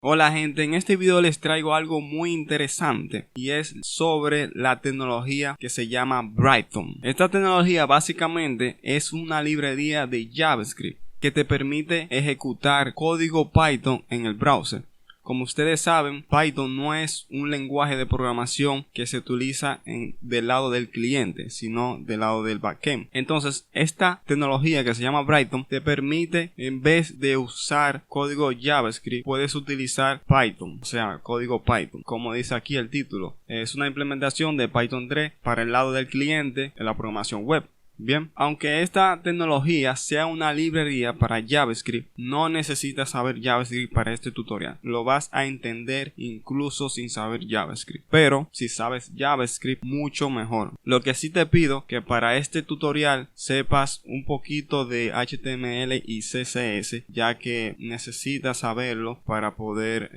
Hola gente, en este video les traigo algo muy interesante y es sobre la tecnología que se llama Brighton. Esta tecnología básicamente es una librería de JavaScript que te permite ejecutar código Python en el browser. Como ustedes saben, Python no es un lenguaje de programación que se utiliza del lado del cliente, sino del lado del backend. Entonces, esta tecnología que se llama Brighton te permite, en vez de usar código JavaScript, puedes utilizar Python, o sea, código Python. Como dice aquí el título, es una implementación de Python 3 para el lado del cliente en la programación web. Bien, aunque esta tecnología sea una librería para JavaScript, no necesitas saber JavaScript para este tutorial. Lo vas a entender incluso sin saber JavaScript. Pero si sabes JavaScript, mucho mejor. Lo que sí te pido que para este tutorial sepas un poquito de HTML y CSS, ya que necesitas saberlo para poder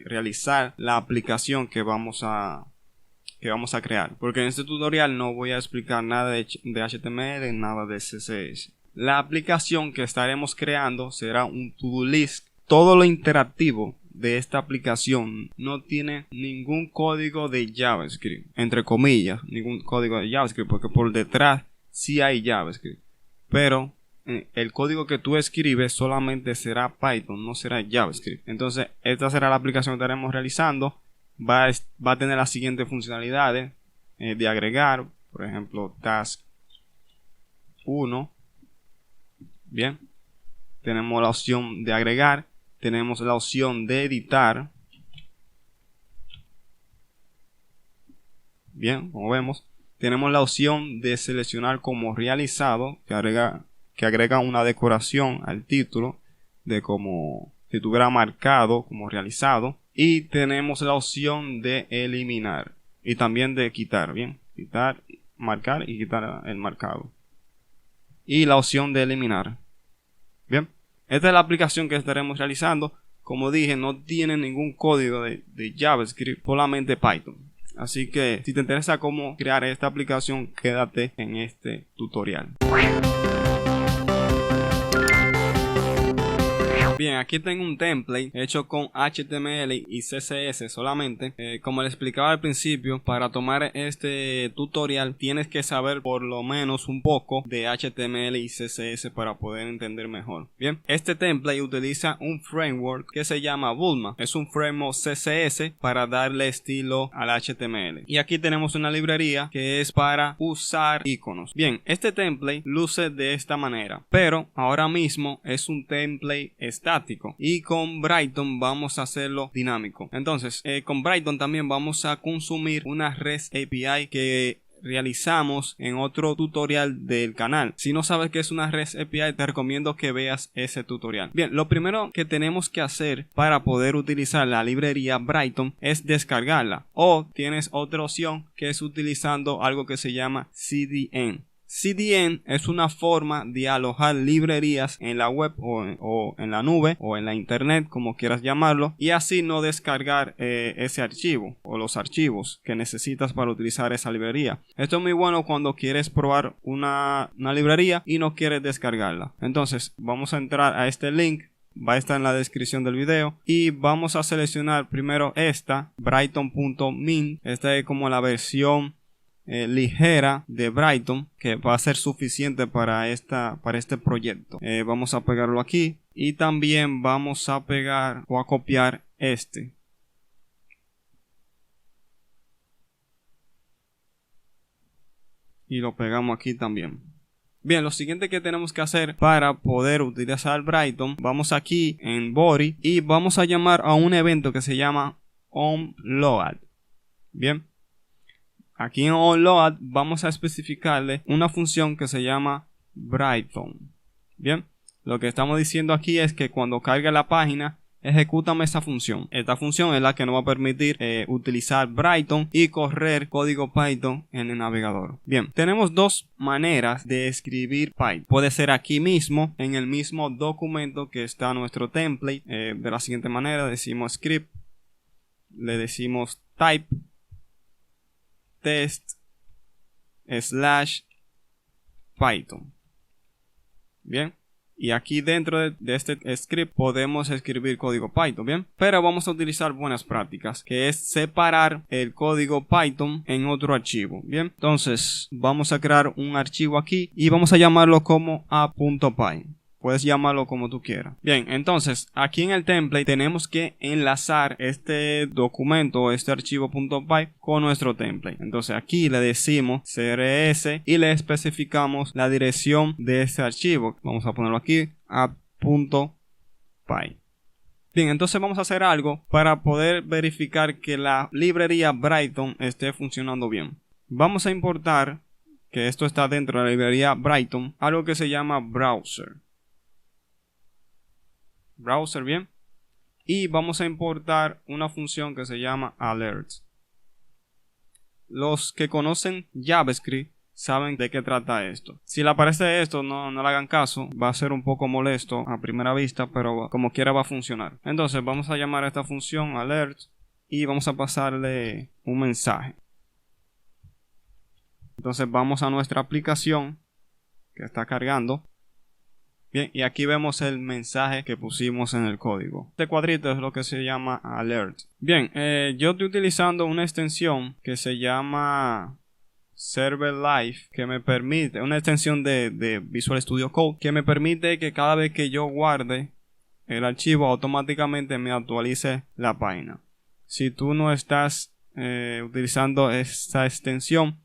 realizar la aplicación que vamos a crear, porque en este tutorial no voy a explicar nada de HTML, nada de CSS. La aplicación que estaremos creando será un to-do list. Todo lo interactivo de esta aplicación no tiene ningún código de JavaScript, entre comillas, ningún código de JavaScript, porque por detrás sí hay JavaScript, pero el código que tú escribes solamente será Python, no será JavaScript. Entonces esta será la aplicación que estaremos realizando. Va a tener las siguientes funcionalidades de agregar, por ejemplo, task 1. Bien, tenemos la opción de agregar, tenemos la opción de editar. Bien, como vemos, tenemos la opción de seleccionar como realizado, que agrega una decoración al título de como si estuviera marcado como realizado. Y tenemos la opción de eliminar y también de quitar, bien, quitar, marcar y quitar el marcado. Y la opción de eliminar. Bien, esta es la aplicación que estaremos realizando. Como dije, no tiene ningún código de JavaScript, solamente Python. Así que si te interesa cómo crear esta aplicación, quédate en este tutorial. Bien, aquí tengo un template hecho con HTML y CSS solamente. Como les explicaba al principio, para tomar este tutorial tienes que saber por lo menos un poco de HTML y CSS para poder entender mejor. Bien, este template utiliza un framework que se llama Bulma. Es un framework CSS para darle estilo al HTML. Y aquí tenemos una librería que es para usar iconos. Bien, este template luce de esta manera, pero ahora mismo es un template estático y con Brighton vamos a hacerlo dinámico. Entonces con Brighton también vamos a consumir una REST API que realizamos en otro tutorial del canal. Si no sabes qué es una REST API, te recomiendo que veas ese tutorial. Bien, lo primero que tenemos que hacer para poder utilizar la librería Brighton es descargarla, o tienes otra opción que es utilizando algo que se llama CDN. CDN es una forma de alojar librerías en la web o en la nube o en la internet, como quieras llamarlo, y así no descargar ese archivo o los archivos que necesitas para utilizar esa librería. Esto es muy bueno cuando quieres probar una librería y no quieres descargarla. Entonces vamos a entrar a este link. Va a estar en la descripción del video y vamos a seleccionar primero esta Brighton.min. Esta es como la versión ligera de Brighton, que va a ser suficiente para este proyecto. Vamos a pegarlo aquí y también vamos a pegar o a copiar este. Y lo pegamos aquí también. Bien, lo siguiente que tenemos que hacer para poder utilizar Brighton, vamos aquí en Body y vamos a llamar a un evento que se llama onLoad. Bien. Aquí en onLoad vamos a especificarle una función que se llama Brighton. Bien, lo que estamos diciendo aquí es que cuando cargue la página, ejecútame esa función. Esta función es la que nos va a permitir utilizar Brighton y correr código Python en el navegador. Bien, tenemos dos maneras de escribir Python. Puede ser aquí mismo, en el mismo documento que está nuestro template. De la siguiente manera, decimos script, le decimos type test/Python. Bien, Y aquí dentro de este script podemos escribir código Python, ¿bien? Pero vamos a utilizar buenas prácticas, que es separar el código Python en otro archivo, ¿bien? Entonces vamos a crear un archivo aquí y vamos a llamarlo como a.py. Puedes llamarlo como tú quieras. Bien, entonces aquí en el template tenemos que enlazar este documento, este archivo .py con nuestro template. Entonces aquí le decimos CRS y le especificamos la dirección de este archivo. Vamos a ponerlo aquí a.py. Bien, entonces vamos a hacer algo para poder verificar que la librería Brighton esté funcionando bien. Vamos a importar, que esto está dentro de la librería Brighton, algo que se llama browser, bien, y vamos a importar una función que se llama alert. Los que conocen JavaScript saben de qué trata esto. Si le aparece esto, no le hagan caso, va a ser un poco molesto a primera vista, pero como quiera va a funcionar. Entonces vamos a llamar a esta función alert y vamos a pasarle un mensaje. Entonces vamos a nuestra aplicación que está cargando. Bien, y aquí vemos el mensaje que pusimos en el código. Este cuadrito es lo que se llama alert. Bien, yo estoy utilizando una extensión que se llama Server Live, que me permite, una extensión de Visual Studio Code, que me permite que cada vez que yo guarde el archivo automáticamente me actualice la página. Si tú no estás utilizando esta extensión,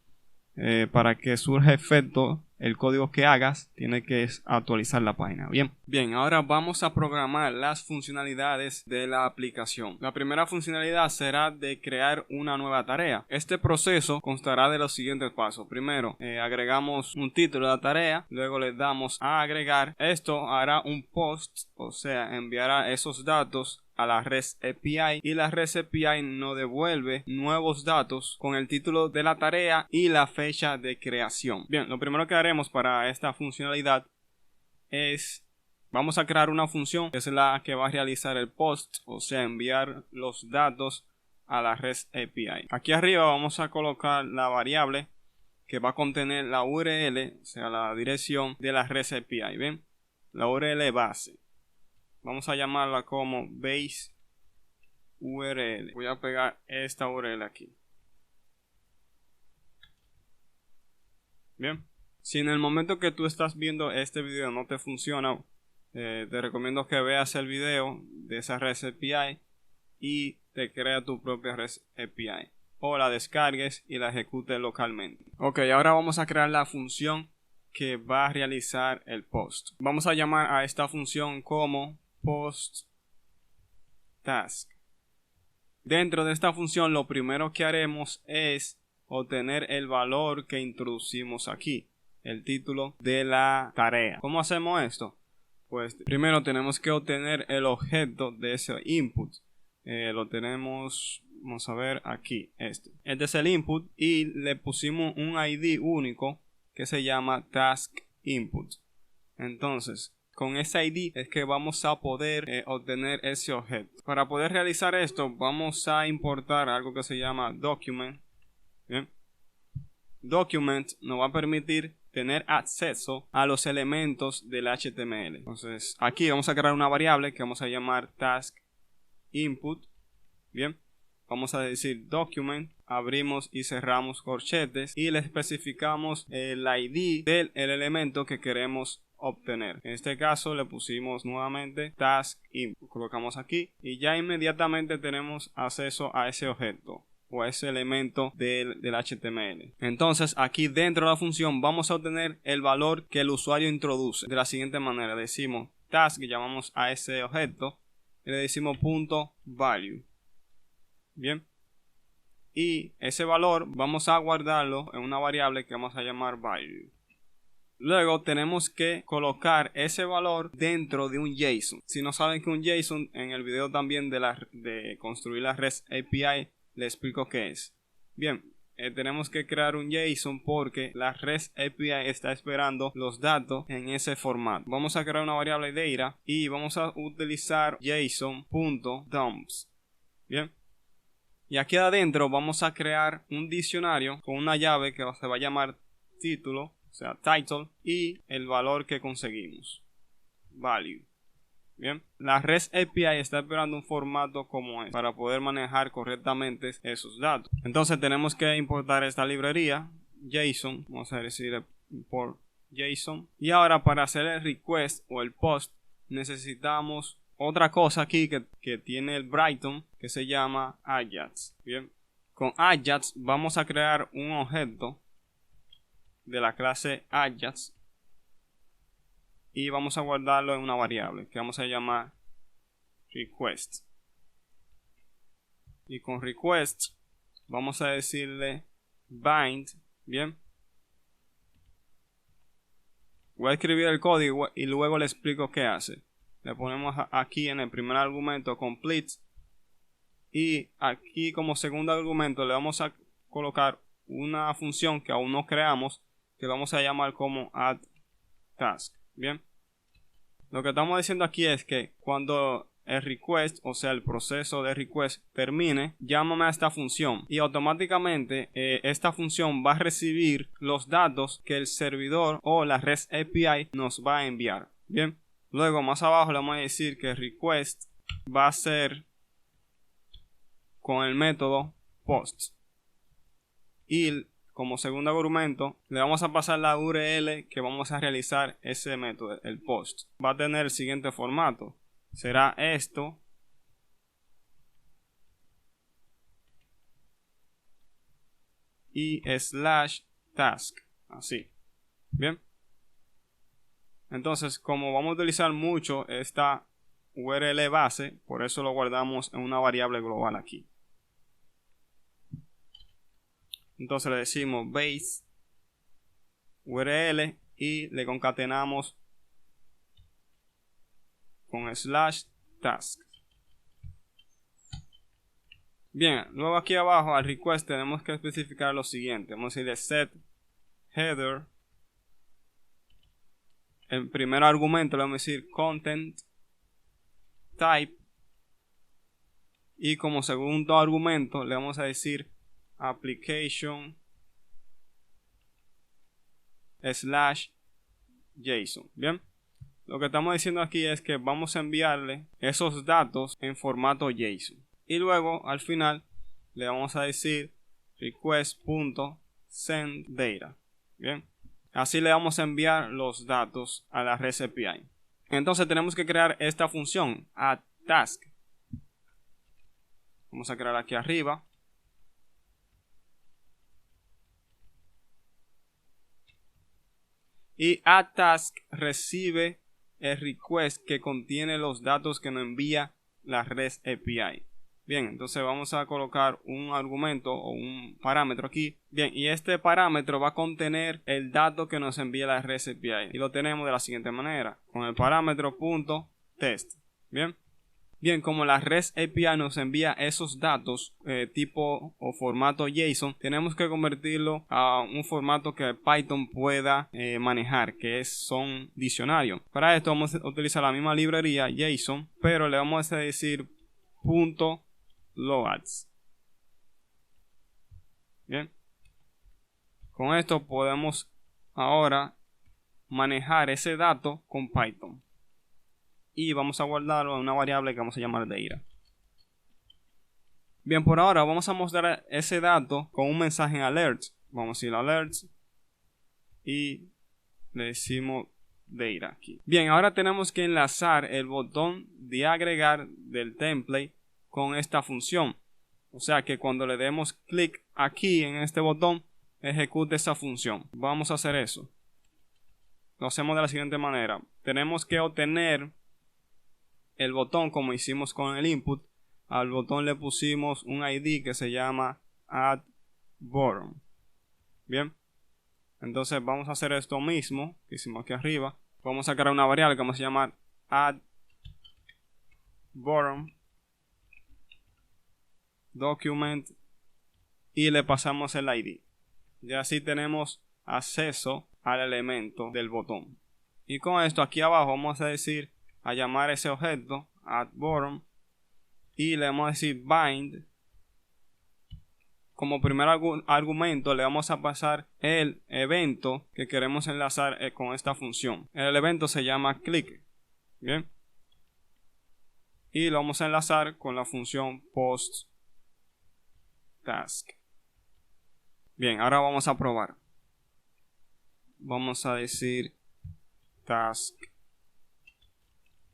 para que surja efecto el código que hagas, tiene que actualizar la página. Bien, ahora vamos a programar las funcionalidades de la aplicación. La primera funcionalidad será de crear una nueva tarea. Este proceso constará de los siguientes pasos. Primero, agregamos un título de la tarea, luego le damos a agregar. Esto hará un post, o sea, enviará esos datos a la REST API y la REST API nos devuelve nuevos datos con el título de la tarea y la fecha de creación. Bien, lo primero que haremos para esta funcionalidad es vamos a crear una función que es la que va a realizar el post, o sea, enviar los datos a la REST API. Aquí arriba vamos a colocar la variable que va a contener la URL, o sea, la dirección de la REST API. Bien, la URL base. Vamos a llamarla como base URL. Voy a pegar esta URL aquí. Bien. Si en el momento que tú estás viendo este video no te funciona, te recomiendo que veas el video de esa REST API y te crea tu propia REST API. O la descargues y la ejecutes localmente. Ok, ahora vamos a crear la función que va a realizar el post. Vamos a llamar a esta función como post task. Dentro de esta función lo primero que haremos es obtener el valor que introducimos aquí, el título de la tarea. ¿Cómo hacemos esto? Pues primero tenemos que obtener el objeto de ese input. Lo tenemos, vamos a ver aquí, este es el input y le pusimos un ID único que se llama task input. Entonces con ese ID es que vamos a poder obtener ese objeto. Para poder realizar esto vamos a importar algo que se llama document. Bien. Document nos va a permitir tener acceso a los elementos del HTML. Entonces aquí vamos a crear una variable que vamos a llamar task input. Bien. Vamos a decir document, abrimos y cerramos corchetes y le especificamos el ID del elemento que queremos obtener. En este caso le pusimos nuevamente task input, colocamos aquí y ya inmediatamente tenemos acceso a ese objeto o a ese elemento del HTML. Entonces aquí dentro de la función vamos a obtener el valor que el usuario introduce de la siguiente manera. Decimos task, llamamos a ese objeto y le decimos .value. Bien, y ese valor vamos a guardarlo en una variable que vamos a llamar value. Luego tenemos que colocar ese valor dentro de un JSON. Si no saben que un JSON, en el video también de construir la REST API le explico qué es. Bien, tenemos que crear un JSON porque la REST API está esperando los datos en ese formato. Vamos a crear una variable data y vamos a utilizar json.dumps. Bien. Y aquí adentro vamos a crear un diccionario con una llave que se va a llamar título, o sea, title, y el valor que conseguimos. value. Bien, la REST API está esperando un formato como este para poder manejar correctamente esos datos. Entonces tenemos que importar esta librería JSON, vamos a decir import JSON, y ahora para hacer el request o el post necesitamos otra cosa aquí que tiene el Brighton, que se llama Ajax. Bien, con Ajax vamos a crear un objeto de la clase Ajax y vamos a guardarlo en una variable que vamos a llamar request. Y con request vamos a decirle bind. Bien, voy a escribir el código y luego le explico qué hace. Le ponemos aquí en el primer argumento complete, y aquí como segundo argumento le vamos a colocar una función que aún no creamos, que vamos a llamar como add task. Bien, lo que estamos diciendo aquí es que cuando el request, o sea el proceso de request termine, llámame a esta función y automáticamente esta función va a recibir los datos que el servidor o la REST API nos va a enviar. Bien, luego más abajo le vamos a decir que request va a ser con el método post, y como segundo argumento le vamos a pasar la URL que vamos a realizar ese método, el post. Va a tener el siguiente formato, será esto y slash task, así. Bien, entonces como vamos a utilizar mucho esta URL base, por eso lo guardamos en una variable global aquí. Entonces le decimos base URL y le concatenamos con slash task. Bien, luego aquí abajo al request tenemos que especificar lo siguiente. Vamos a decirle set header. El primer argumento le vamos a decir content type, y como segundo argumento le vamos a decir application slash JSON. Bien, lo que estamos diciendo aquí es que vamos a enviarle esos datos en formato JSON y luego al final le vamos a decir request.sendData. Bien, así le vamos a enviar los datos a la REST API. Entonces tenemos que crear esta función add task. Vamos a crear aquí arriba. Y add task recibe el request que contiene los datos que nos envía la REST API. Bien, entonces vamos a colocar un argumento o un parámetro aquí. Bien, y este parámetro va a contener el dato que nos envía la REST API. Y lo tenemos de la siguiente manera, con el parámetro .test. Bien. Bien, como la REST API nos envía esos datos tipo o formato JSON, tenemos que convertirlo a un formato que Python pueda manejar, que son diccionarios. Para esto vamos a utilizar la misma librería JSON, pero le vamos a decir .loads. Bien, con esto podemos ahora manejar ese dato con Python. Y vamos a guardarlo en una variable que vamos a llamar data. Bien, por ahora vamos a mostrar ese dato con un mensaje en alerts. Vamos a ir a alerts y le decimos data aquí. Bien, ahora tenemos que enlazar el botón de agregar del template con esta función. O sea que cuando le demos clic aquí en este botón, ejecute esa función. Vamos a hacer eso. Lo hacemos de la siguiente manera. Tenemos que obtener el botón como hicimos con el input. Al botón le pusimos un ID que se llama add bottom. Bien, entonces vamos a hacer esto mismo que hicimos aquí arriba. Vamos a crear una variable que vamos a llamar add bottom document y le pasamos el ID. Y así tenemos acceso al elemento del botón. Y con esto aquí abajo vamos a decir a llamar ese objeto add bottom y le vamos a decir bind. Como primer argumento le vamos a pasar el evento que queremos enlazar con esta función. El evento se llama click. Bien. Y lo vamos a enlazar con la función post task. Bien, ahora vamos a probar. Vamos a decir task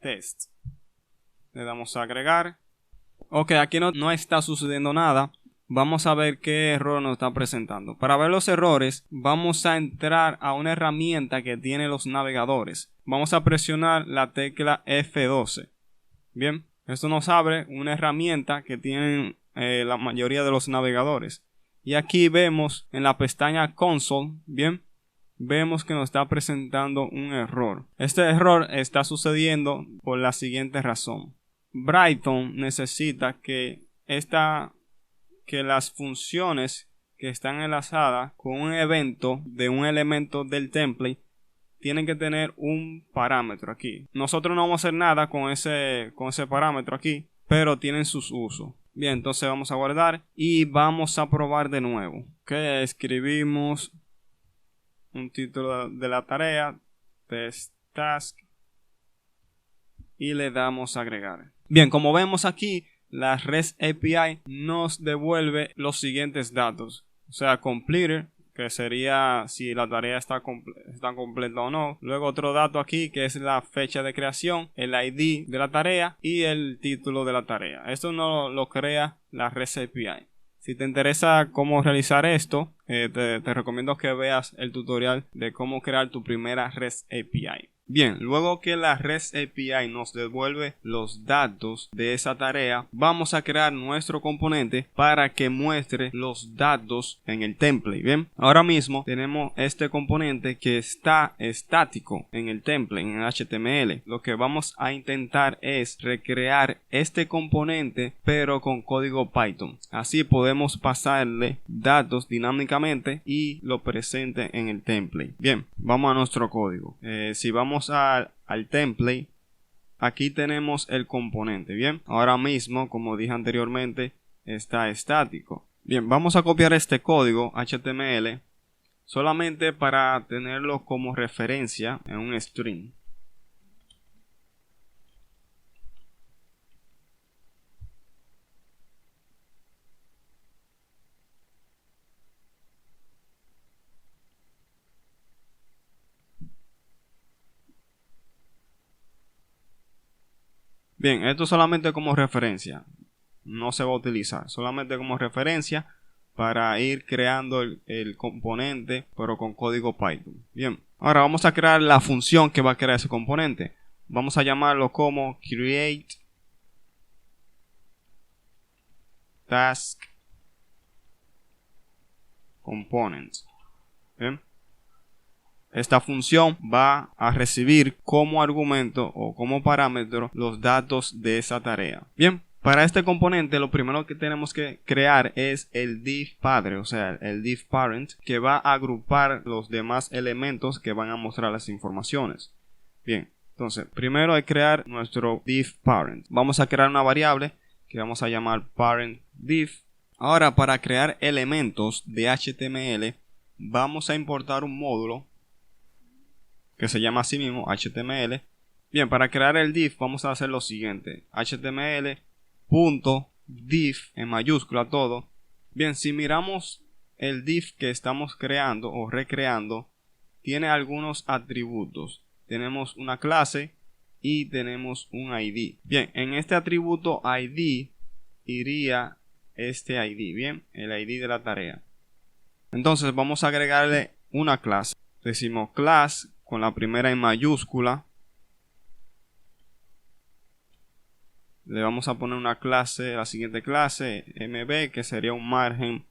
test. Le damos a agregar. Ok, aquí no está sucediendo nada. Vamos a ver qué error nos está presentando. Para ver los errores, vamos a entrar a una herramienta que tiene los navegadores. Vamos a presionar la tecla F12. Bien, esto nos abre una herramienta que tienen la mayoría de los navegadores. Y aquí vemos en la pestaña Console, bien, vemos que nos está presentando un error. Este error está sucediendo por la siguiente razón. Brighton necesita que las funciones que están enlazadas con un evento de un elemento del template tienen que tener un parámetro aquí. Nosotros no vamos a hacer nada con ese parámetro aquí, pero tienen sus usos. Bien, entonces vamos a guardar y vamos a probar de nuevo. Ok, escribimos un título de la tarea, test task, y le damos a agregar. Bien, como vemos aquí, la REST API nos devuelve los siguientes datos. O sea, completed, que sería si la tarea está completa o no. Luego otro dato aquí que es la fecha de creación, el ID de la tarea y el título de la tarea. Esto no lo crea la REST API. Si te interesa cómo realizar esto, te recomiendo que veas el tutorial de cómo crear tu primera REST API. Bien, luego que la REST API nos devuelve los datos de esa tarea, vamos a crear nuestro componente para que muestre los datos en el template. Bien, ahora mismo tenemos este componente que está estático en el template, en el HTML. Lo que vamos a intentar es recrear este componente pero con código Python. Así podemos pasarle datos dinámicamente y lo presente en el template. Bien, vamos a nuestro código. Si vamos al template, aquí tenemos el componente. Bien, ahora mismo, como dije anteriormente, está estático. Bien, vamos a copiar este código HTML solamente para tenerlo como referencia en un string. Bien, esto solamente como referencia, no se va a utilizar, solamente como referencia para ir creando el componente, pero con código Python. Bien, ahora vamos a crear la función que va a crear ese componente. Vamos a llamarlo como create task component. Bien. Esta función va a recibir como argumento o como parámetro los datos de esa tarea. Bien, para este componente lo primero que tenemos que crear es el div padre, o sea, el div parent, que va a agrupar los demás elementos que van a mostrar las informaciones. Bien, entonces primero hay que crear nuestro div parent. Vamos a crear una variable que vamos a llamar parent div. Ahora, para crear elementos de HTML vamos a importar un módulo que se llama así mismo HTML. Bien, para crear el div vamos a hacer lo siguiente: HTML.div en mayúscula todo. Bien, si miramos el div que estamos creando o recreando, tiene algunos atributos. Tenemos una clase y tenemos un ID. Bien, en este atributo ID iría este ID, bien, el ID de la tarea. Entonces vamos a agregarle una clase. Decimos class con la primera en mayúscula. Le vamos a poner una clase, la siguiente clase, MB, que sería un margen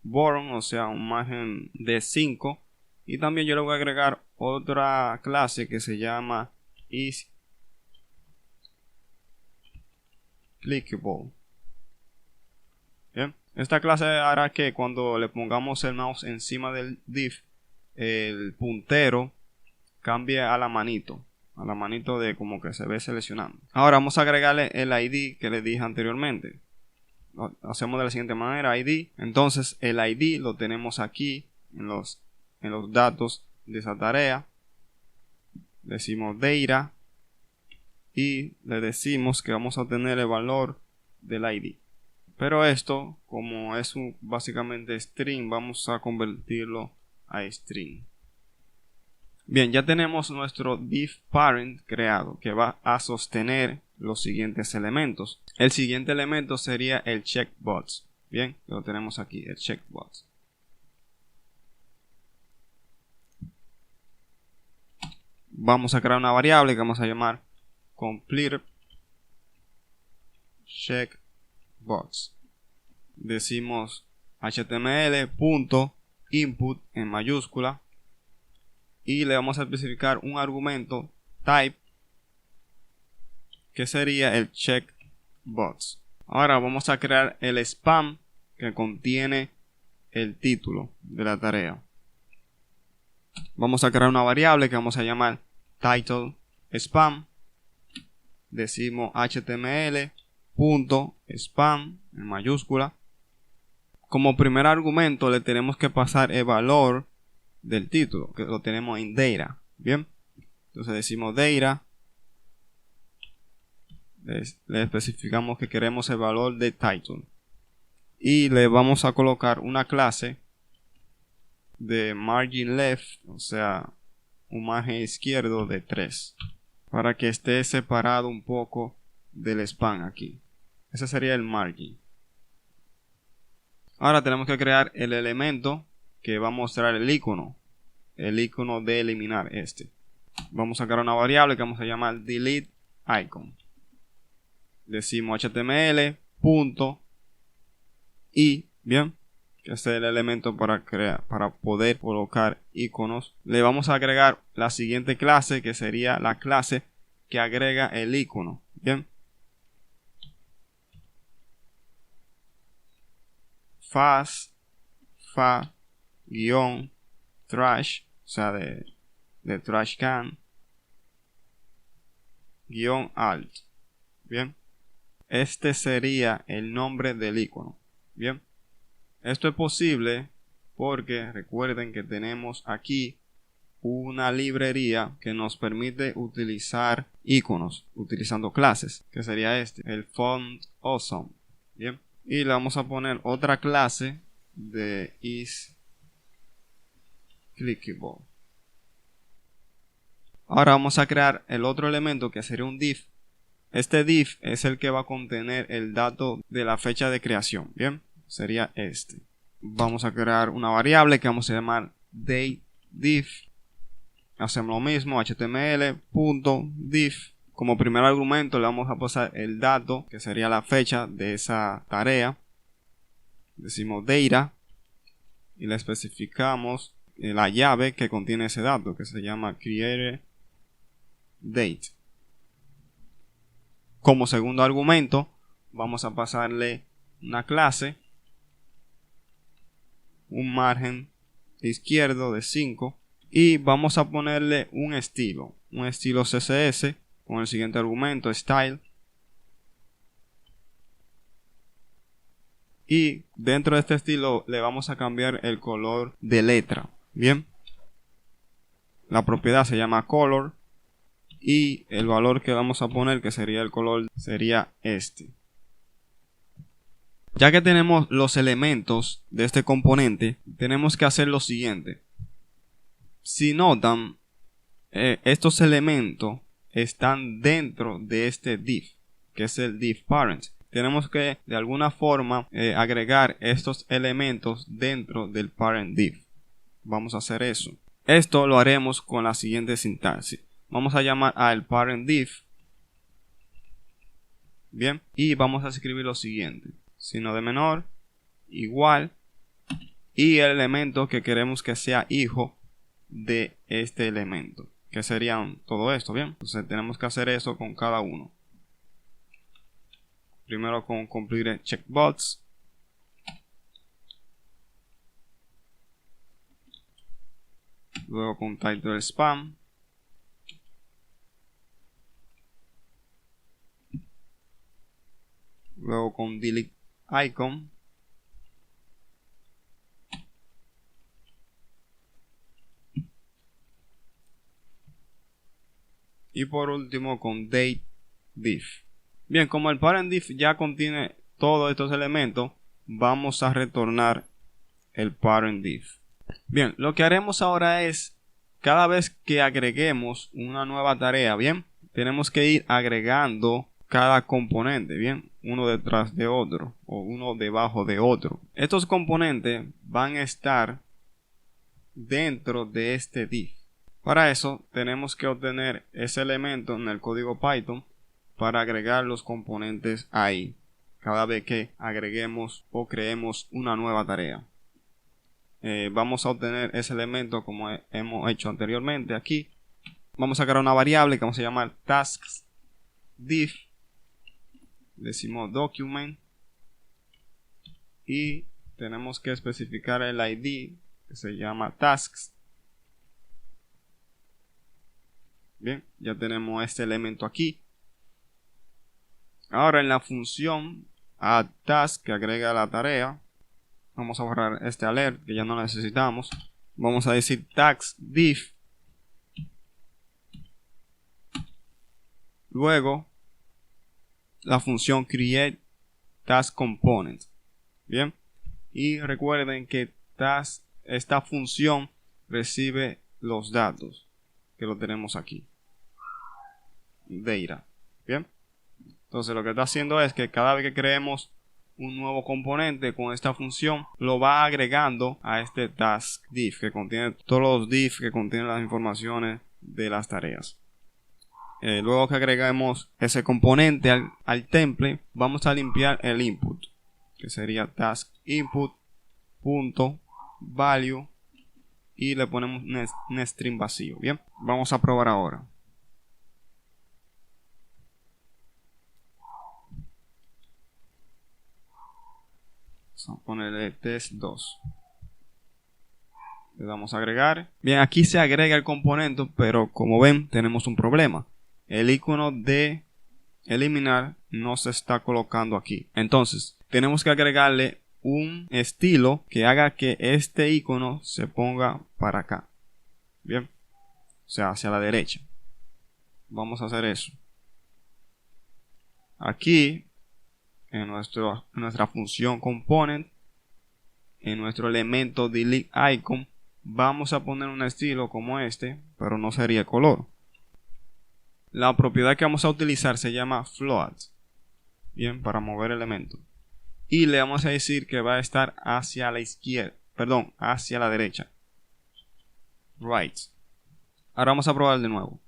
born, o sea, un margen de 5. Y también yo le voy a agregar otra clase que se llama isClickable. Bien, esta clase hará que cuando le pongamos el mouse encima del div, el puntero cambie a la manito de como que se ve seleccionando. Ahora vamos a agregarle el ID que le dije anteriormente. Lo hacemos de la siguiente manera: ID. Entonces el ID lo tenemos aquí en los datos de esa tarea. Decimos data y le decimos que vamos a obtener el valor del ID. Pero esto, como es básicamente string, vamos a convertirlo a string. Bien, ya tenemos nuestro div parent creado, que va a sostener los siguientes elementos. El siguiente elemento sería el checkbox. Bien, lo tenemos aquí, el checkbox. Vamos a crear una variable que vamos a llamar complete checkbox. Decimos html.input en mayúscula y le vamos a especificar un argumento type que sería el checkbox. Ahora vamos a crear el spam que contiene el título de la tarea. Vamos a crear una variable que vamos a llamar title spam. Decimos html.spam en mayúscula. Como primer argumento le tenemos que pasar el valor del título, que lo tenemos en data. Bien, entonces decimos data, le especificamos que queremos el valor de title y le vamos a colocar una clase de margin left, o sea, un margen izquierdo de 3 para que esté separado un poco del spam aquí. Ese sería el margin. Ahora tenemos que crear el elemento que va a mostrar el icono de eliminar este. Vamos a crear una variable que vamos a llamar delete icon. Decimos html.i, bien, que es el elemento para poder colocar iconos. Le vamos a agregar la siguiente clase, que sería la clase que agrega el icono. Bien, fa-trash, o sea, de trash can, -alt. Bien, este sería el nombre del icono. Bien, esto es posible porque recuerden que tenemos aquí una librería que nos permite utilizar iconos utilizando clases, que sería el font awesome. Bien, y le vamos a poner otra clase de isClickable. Ahora vamos a crear el otro elemento que sería un div. Este div es el que va a contener el dato de la fecha de creación. Bien, sería este. Vamos a crear una variable que vamos a llamar dateDiv. Hacemos lo mismo, html.div. Como primer argumento le vamos a pasar el dato, que sería la fecha de esa tarea. Decimos data y le especificamos la llave que contiene ese dato, que se llama createDate. Como segundo argumento vamos a pasarle una clase, un margen izquierdo de 5 y vamos a ponerle un estilo CSS con el siguiente argumento style, y dentro de este estilo le vamos a cambiar el color de letra. Bien, la propiedad se llama color y el valor que vamos a poner, que sería el color, sería este. Ya que tenemos los elementos de este componente, tenemos que hacer lo siguiente. Si notan, estos elementos están dentro de este div, que es el div parent. Tenemos que de alguna forma agregar estos elementos dentro del parent div. Vamos a hacer eso. Esto lo haremos con la siguiente sintaxis. Vamos a llamar al parent div. Bien, y vamos a escribir lo siguiente: signo de menor, igual, y el elemento que queremos que sea hijo de este elemento, que serían todo esto. Bien, entonces tenemos que hacer eso con cada uno. Primero con complete checkbox, luego con title spam, luego con delete icon, y por último con date div. Bien, como el parent div ya contiene todos estos elementos, vamos a retornar el parent div. Bien, lo que haremos ahora es, cada vez que agreguemos una nueva tarea, bien, tenemos que ir agregando cada componente, bien, uno detrás de otro o uno debajo de otro. Estos componentes van a estar dentro de este div. Para eso tenemos que obtener ese elemento en el código Python para agregar los componentes ahí cada vez que agreguemos o creemos una nueva tarea. Vamos a obtener ese elemento como hemos hecho anteriormente aquí. Vamos a crear una variable que vamos a llamar tasks div. Decimos document y tenemos que especificar el ID que se llama tasks. Bien, ya tenemos este elemento aquí. Ahora en la función add task que agrega la tarea, vamos a borrar este alert que ya no necesitamos. Vamos a decir task div. Luego la función create task component. Bien, y recuerden que esta función recibe los datos que lo tenemos aquí, data. Bien, entonces lo que está haciendo es que cada vez que creemos un nuevo componente con esta función, lo va agregando a este task div que contiene todos los divs que contienen las informaciones de las tareas. Luego que agregamos ese componente al template, vamos a limpiar el input, que sería task input punto value, y le ponemos un string vacío. Bien, vamos a probar ahora. Vamos a ponerle test 2. Le damos a agregar. Bien, aquí se agrega el componente, pero como ven tenemos un problema. El icono de eliminar no se está colocando aquí. Entonces tenemos que agregarle un estilo que haga que este icono se ponga para acá. Bien, o sea, hacia la derecha. Vamos a hacer eso. Aquí en nuestra función component, en nuestro elemento delete icon, vamos a poner un estilo como este, pero no sería color. La propiedad que vamos a utilizar se llama float. Bien, para mover elementos. Y le vamos a decir que va a estar hacia la izquierda, perdón, hacia la derecha. Right. Ahora vamos a probar de nuevo.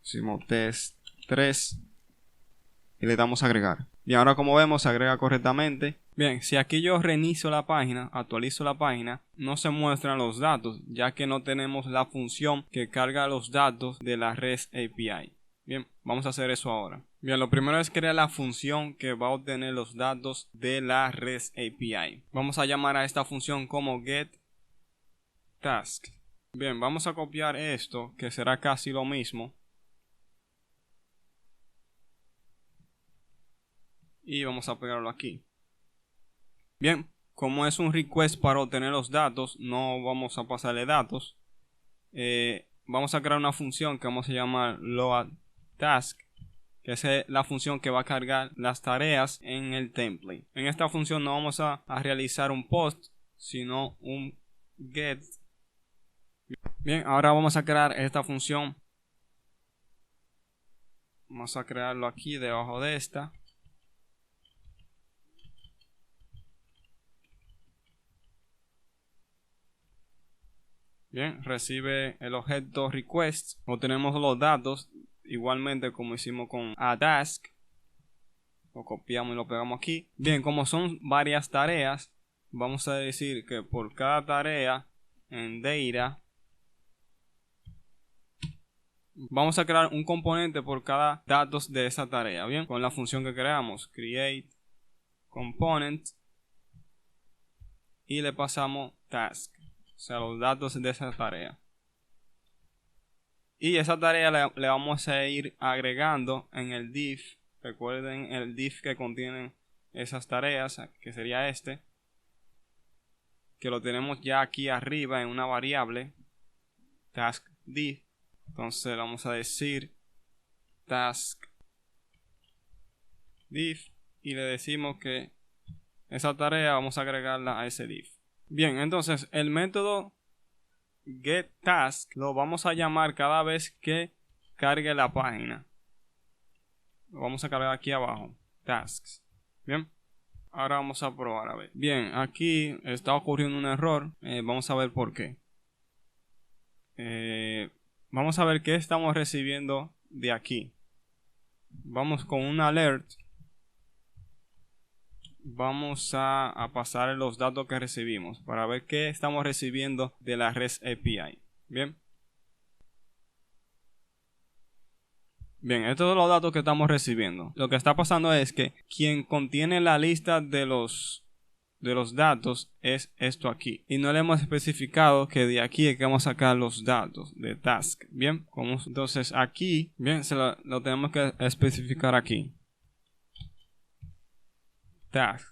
Hicimos test 3 y le damos a agregar. Y ahora como vemos se agrega correctamente. Bien, si aquí yo reinicio la página, actualizo la página, no se muestran los datos, ya que no tenemos la función que carga los datos de la REST API. Bien, vamos a hacer eso ahora. Bien, lo primero es crear la función que va a obtener los datos de la REST API. Vamos a llamar a esta función como getTask. Bien, vamos a copiar esto, que será casi lo mismo. Y vamos a pegarlo aquí. Bien, como es un request para obtener los datos, no vamos a pasarle datos. Vamos a crear una función que vamos a llamar loadTask, que es la función que va a cargar las tareas en el template. En esta función no vamos a realizar un post, sino un get. Bien, ahora vamos a crear esta función. Vamos a crearlo aquí debajo de esta. Bien, recibe el objeto request. Obtenemos los datos igualmente como hicimos con addTask. Lo copiamos y lo pegamos aquí. Bien, como son varias tareas, vamos a decir que por cada tarea en data vamos a crear un componente por cada datos de esa tarea. Bien, con la función que creamos, create component, y le pasamos task, o sea, los datos de esa tarea. Y esa tarea le vamos a ir agregando en el div. Recuerden el div que contiene esas tareas, que sería este, que lo tenemos ya aquí arriba en una variable task div. Entonces vamos a decir task div y le decimos que esa tarea vamos a agregarla a ese div. Bien, entonces el método getTask lo vamos a llamar cada vez que cargue la página. Lo vamos a cargar aquí abajo, tasks. Bien, ahora vamos a probar a ver. Bien, aquí está ocurriendo un error. Vamos a ver por qué. Vamos a ver qué estamos recibiendo de aquí. Vamos con un alert. Vamos a pasar los datos que recibimos para ver qué estamos recibiendo de la REST API. Bien. Bien, estos son los datos que estamos recibiendo. Lo que está pasando es que quien contiene la lista de los datos es esto aquí. Y no le hemos especificado que de aquí es que vamos a sacar los datos de task. Bien, entonces aquí, bien, lo tenemos que especificar aquí. Task.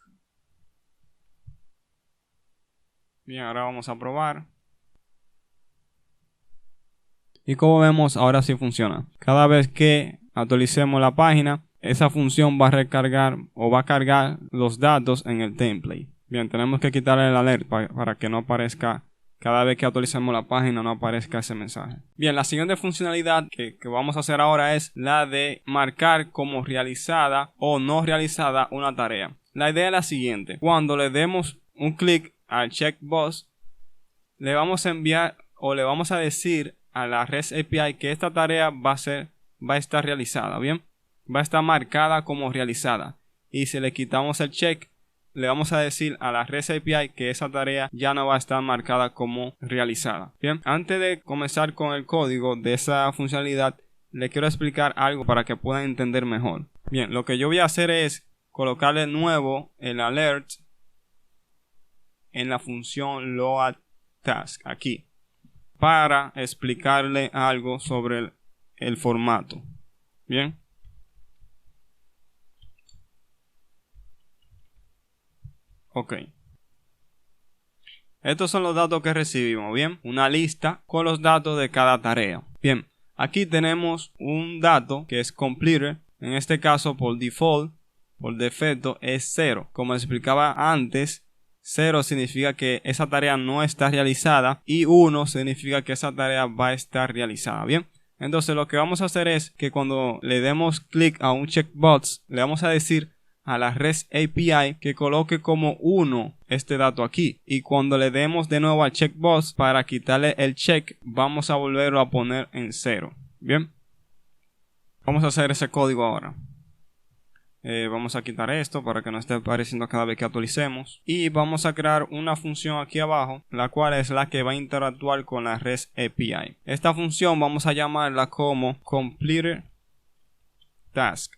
Bien, ahora vamos a probar. Y como vemos, ahora sí funciona. Cada vez que actualicemos la página, esa función va a recargar o va a cargar los datos en el template. Bien, tenemos que quitarle el alert para que no aparezca, cada vez que actualicemos la página no aparezca ese mensaje. Bien, la siguiente funcionalidad que vamos a hacer ahora es la de marcar como realizada o no realizada una tarea. La idea es la siguiente: cuando le demos un clic al checkbox, le vamos a enviar o le vamos a decir a la REST API que esta tarea va a estar realizada. Bien, va a estar marcada como realizada. Y si le quitamos el check, le vamos a decir a la REST API que esa tarea ya no va a estar marcada como realizada. Bien, antes de comenzar con el código de esa funcionalidad, le quiero explicar algo para que puedan entender mejor. Bien, lo que yo voy a hacer es colocarle nuevo el alert en la función loadTask aquí para explicarle algo sobre el formato. Bien. Ok. Estos son los datos que recibimos. Bien. Una lista con los datos de cada tarea. Bien. Aquí tenemos un dato que es completed. En este caso, por default, por defecto, es 0. Como explicaba antes, 0 significa que esa tarea no está realizada y 1 significa que esa tarea va a estar realizada. Bien. Entonces lo que vamos a hacer es que cuando le demos clic a un checkbox, le vamos a decir a la REST API que coloque como 1 este dato aquí. Y cuando le demos de nuevo al checkbox para quitarle el check, vamos a volverlo a poner en 0. Bien. Vamos a hacer ese código ahora. Vamos a quitar esto para que no esté apareciendo cada vez que actualicemos. Y vamos a crear una función aquí abajo, la cual es la que va a interactuar con la REST API. Esta función vamos a llamarla como completed task.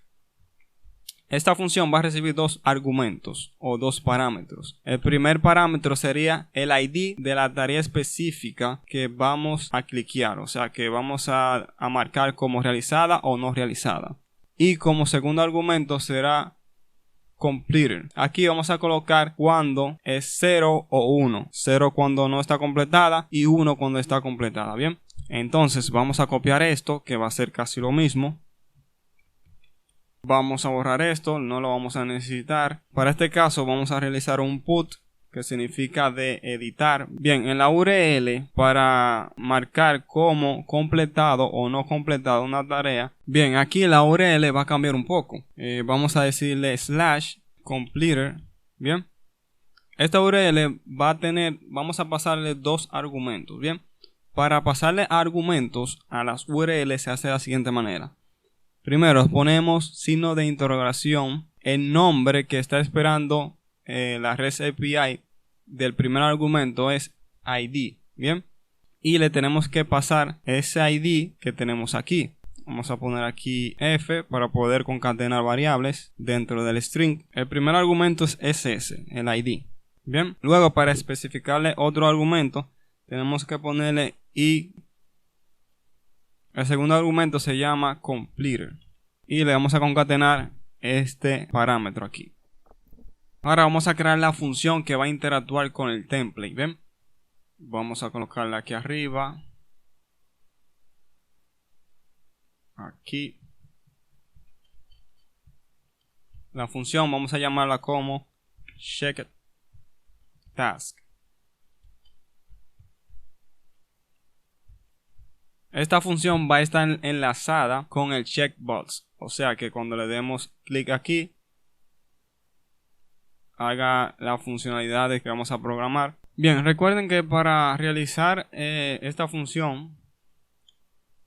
Esta función va a recibir dos argumentos o dos parámetros. El primer parámetro sería el ID de la tarea específica que vamos a cliquear, o sea que vamos a marcar como realizada o no realizada. Y como segundo argumento será completed. Aquí vamos a colocar cuando es 0 o 1. 0 cuando no está completada y 1 cuando está completada. Bien. Entonces vamos a copiar esto, que va a ser casi lo mismo. Vamos a borrar esto, no lo vamos a necesitar. Para este caso vamos a realizar un put, que significa de editar. Bien, en la URL para marcar como completado o no completado una tarea. Bien, aquí la URL va a cambiar un poco. Vamos a decirle /completed. Bien. Esta URL va a tener, vamos a pasarle dos argumentos. Bien. Para pasarle argumentos a las URL se hace de la siguiente manera. Primero ponemos signo de interrogación, el nombre que está esperando la REST API del primer argumento es ID, bien, y le tenemos que pasar ese ID que tenemos aquí. Vamos a poner aquí F para poder concatenar variables dentro del string. El primer argumento es ese, el ID, bien. Luego, para especificarle otro argumento, tenemos que ponerle I. El segundo argumento se llama completed y le vamos a concatenar este parámetro aquí. Ahora vamos a crear la función que va a interactuar con el template. ¿Ven? Vamos a colocarla aquí arriba. Aquí. La función vamos a llamarla como checkTask. Esta función va a estar enlazada con el checkbox, o sea que cuando le demos clic aquí, haga las funcionalidades que vamos a programar. Bien, recuerden que para realizar esta función,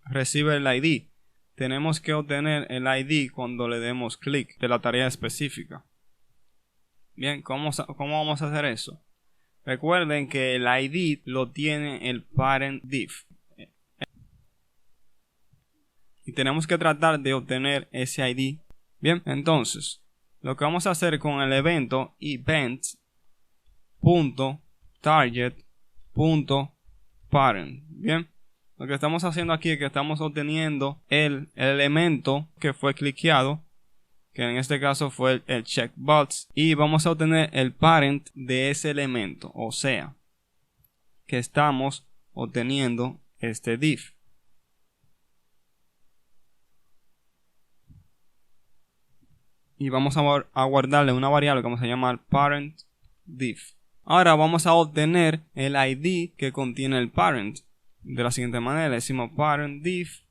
recibe el ID. Tenemos que obtener el ID cuando le demos clic de la tarea específica. Bien, ¿cómo vamos a hacer eso? Recuerden que el ID lo tiene el parent div. Y tenemos que tratar de obtener ese ID. Bien, entonces, lo que vamos a hacer con el evento events.target.parent. Bien, lo que estamos haciendo aquí es que estamos obteniendo el elemento que fue cliqueado, que en este caso fue el checkbox, y vamos a obtener el parent de ese elemento, o sea, que estamos obteniendo este div. Y vamos a guardarle una variable que vamos a llamar parent div. Ahora vamos a obtener el ID que contiene el parent de la siguiente manera. Le decimos parent div.id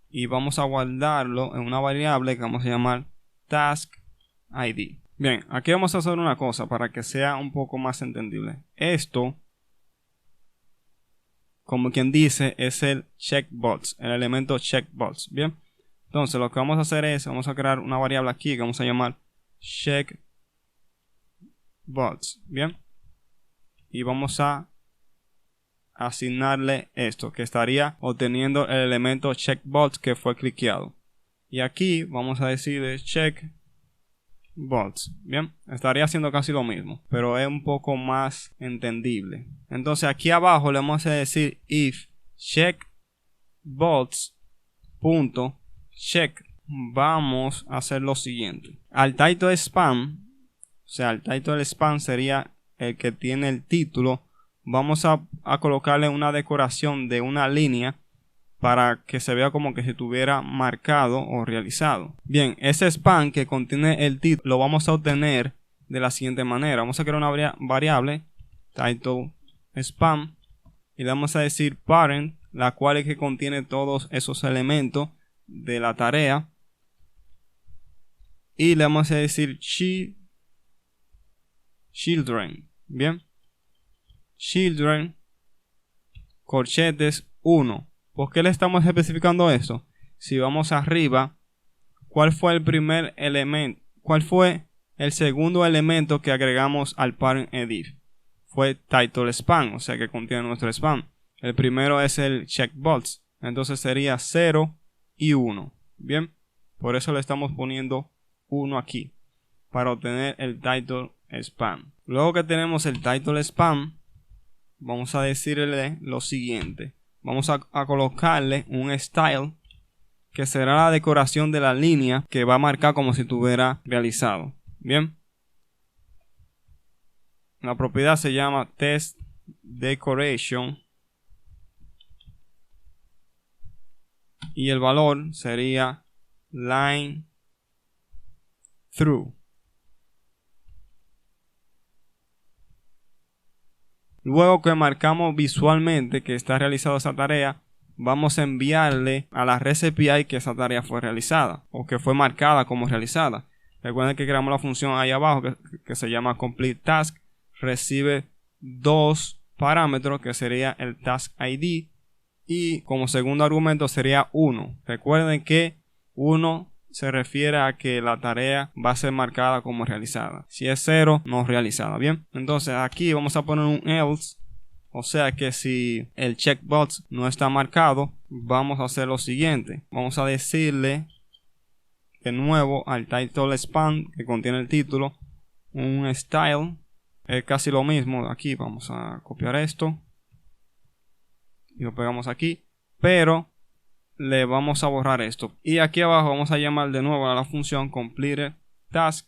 y vamos a guardarlo en una variable que vamos a llamar task id. Bien, aquí vamos a hacer una cosa para que sea un poco más entendible. Esto, como quien dice, es el checkbox, el elemento checkbox. Bien, entonces lo que vamos a hacer es, vamos a crear una variable aquí que vamos a llamar checkbox. Bien, y vamos a asignarle esto, que estaría obteniendo el elemento checkbox que fue cliqueado. Y aquí vamos a decirle checkbox. Bien, estaría haciendo casi lo mismo, pero es un poco más entendible. Entonces aquí abajo le vamos a decir if checkbox.check. Vamos a hacer lo siguiente. Al title spam, o sea, el title spam sería el que tiene el título. Vamos a colocarle una decoración de una línea para que se vea como que si estuviera marcado o realizado. Bien, ese spam que contiene el título lo vamos a obtener de la siguiente manera. Vamos a crear una variable title spam y le vamos a decir parent, la cual es que contiene todos esos elementos de la tarea, y le vamos a decir children. Bien, children corchetes 1. ¿Por qué le estamos especificando esto? Si vamos arriba, ¿cuál fue el primer elemento? ¿Cuál fue el segundo elemento que agregamos al parent div? Fue title spam, o sea que contiene nuestro spam. El primero es el checkbox, entonces sería 0 y 1. Bien, por eso le estamos poniendo 1 aquí, para obtener el title spam. Luego que tenemos el title spam, vamos a decirle lo siguiente. Vamos a colocarle un style que será la decoración de la línea que va a marcar como si estuviera realizado. Bien, la propiedad se llama test decoration y el valor sería line through. Luego que marcamos visualmente que está realizada esa tarea, vamos a enviarle a la REST API que esa tarea fue realizada o que fue marcada como realizada. Recuerden que creamos la función ahí abajo que se llama complete task. Recibe dos parámetros que sería el task ID y como segundo argumento sería 1. Recuerden que 1 se refiere a que la tarea va a ser marcada como realizada. Si es 0, no realizada. Bien, entonces aquí vamos a poner un else, o sea que si el checkbox no está marcado, vamos a hacer lo siguiente. Vamos a decirle de nuevo al title spam que contiene el título un style. Es casi lo mismo. Aquí vamos a copiar esto y lo pegamos aquí, pero le vamos a borrar esto. Y aquí abajo vamos a llamar de nuevo a la función completed task.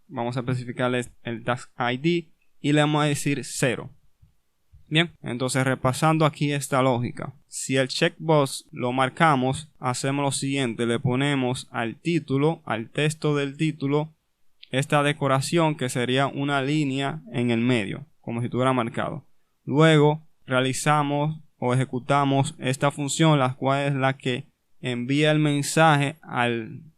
Vamos a especificarle el task ID y le vamos a decir 0. Bien, entonces repasando aquí esta lógica. Si el checkbox lo marcamos, hacemos lo siguiente. Le ponemos al título, al texto del título, esta decoración que sería una línea en el medio, como si estuviera marcado. Luego realizamos o ejecutamos esta función, la cual es la que envía el mensaje a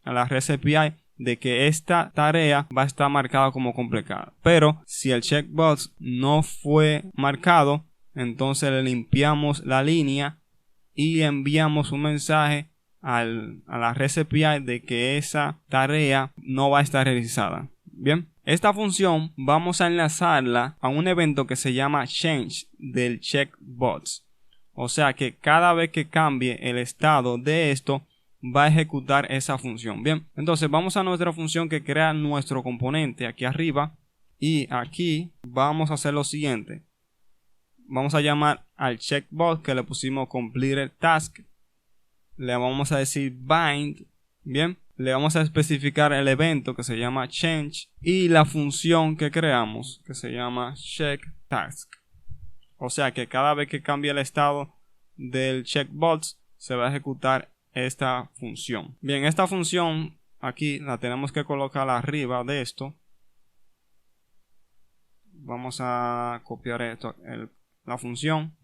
la REST API de que esta tarea va a estar marcada como completada. Pero si el checkbox no fue marcado, entonces le limpiamos la línea y enviamos un mensaje a la REST API de que esa tarea no va a estar realizada. Bien, esta función vamos a enlazarla a un evento que se llama change del checkbox. O sea que cada vez que cambie el estado de esto, va a ejecutar esa función. Bien, entonces vamos a nuestra función que crea nuestro componente aquí arriba. Y aquí vamos a hacer lo siguiente. Vamos a llamar al checkbox que le pusimos completed task. Le vamos a decir bind. Bien, le vamos a especificar el evento que se llama change y la función que creamos que se llama check task. O sea que cada vez que cambie el estado del checkbox se va a ejecutar esta función. Bien, esta función aquí la tenemos que colocar arriba de esto. Vamos a copiar esto, la función.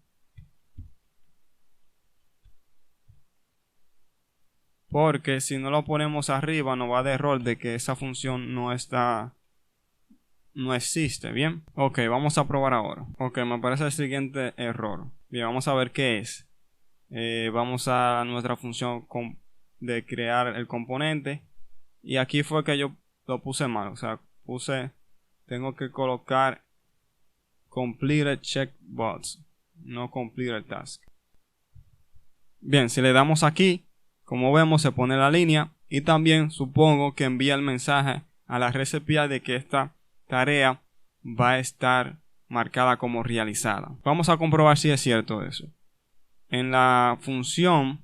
Porque si no lo ponemos arriba nos va a dar error de que esa función no existe. Bien, ok, vamos a probar ahora. Ok, me aparece el siguiente error. Bien, vamos a ver qué es. Vamos a nuestra función de crear el componente. Y aquí fue que yo lo puse mal. O sea, tengo que colocar completed checkbox, no completed task. Bien, si le damos aquí, como vemos se pone la línea. Y también supongo que envía el mensaje a la REST API de que esta tarea va a estar marcada como realizada. Vamos a comprobar si es cierto eso. En la función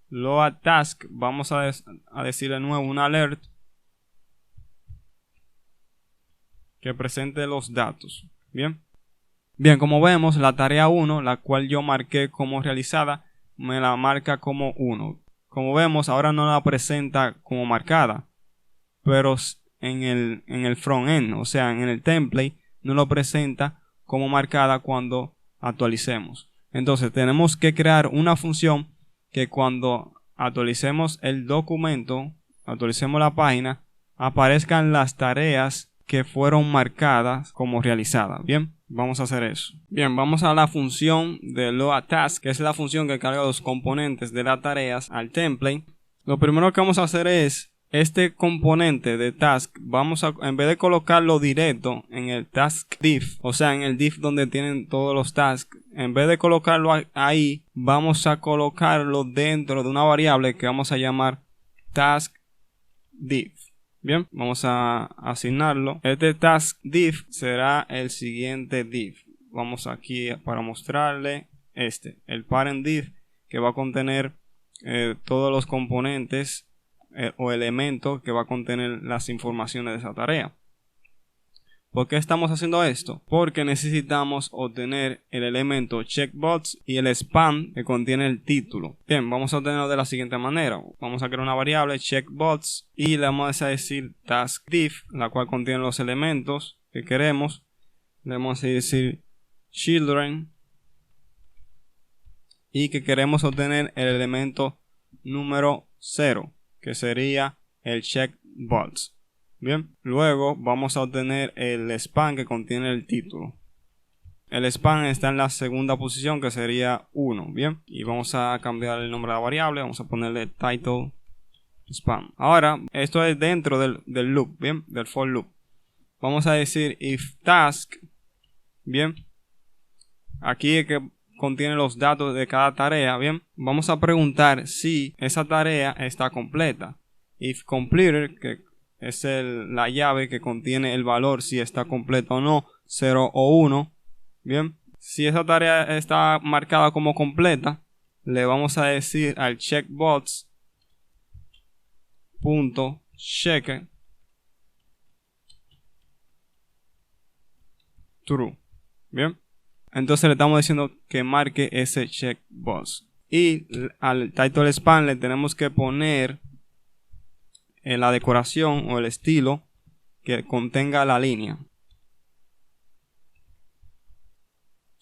load task vamos a decir de nuevo un alert que presente los datos. Bien, como vemos la tarea 1, la cual yo marqué como realizada, me la marca como 1. Como vemos ahora no la presenta como marcada, pero en el front-end, o sea en el template, no lo presenta como marcada cuando actualicemos. Entonces tenemos que crear una función que cuando actualicemos el documento, actualicemos la página, aparezcan las tareas que fueron marcadas como realizadas. Bien, vamos a hacer eso. Bien, vamos a la función de load task, que es la función que carga los componentes de las tareas al template. Lo primero que vamos a hacer es este componente de task, en vez de colocarlo directo en el task div, o sea en el div donde tienen todos los tasks, en vez de colocarlo ahí, vamos a colocarlo dentro de una variable que vamos a llamar task div. Bien, vamos a asignarlo. Este task div será el siguiente div. Vamos aquí para mostrarle el parent div, que va a contener todos los componentes o elementos que va a contener las informaciones de esa tarea. ¿Por qué estamos haciendo esto? Porque necesitamos obtener el elemento checkbox y el span que contiene el título. Bien, vamos a obtenerlo de la siguiente manera. Vamos a crear una variable checkbox y le vamos a decir task div, la cual contiene los elementos que queremos. Le vamos a decir children y que queremos obtener el elemento número 0, que sería el checkbox. Bien, luego vamos a obtener el span que contiene el título. El span está en la segunda posición, que sería 1. Bien, y vamos a cambiar el nombre de la variable. Vamos a ponerle title span. Ahora, esto es dentro del loop, bien, del for loop. Vamos a decir if task. Bien, aquí es que contiene los datos de cada tarea. Bien, vamos a preguntar si esa tarea está completa. If completed, que es la llave que contiene el valor si está completo o no, 0 o 1. Bien, si esa tarea está marcada como completa, le vamos a decir al checkbox .check true. Bien, entonces le estamos diciendo que marque ese checkbox. Y al title span le tenemos que poner la decoración o el estilo que contenga la línea.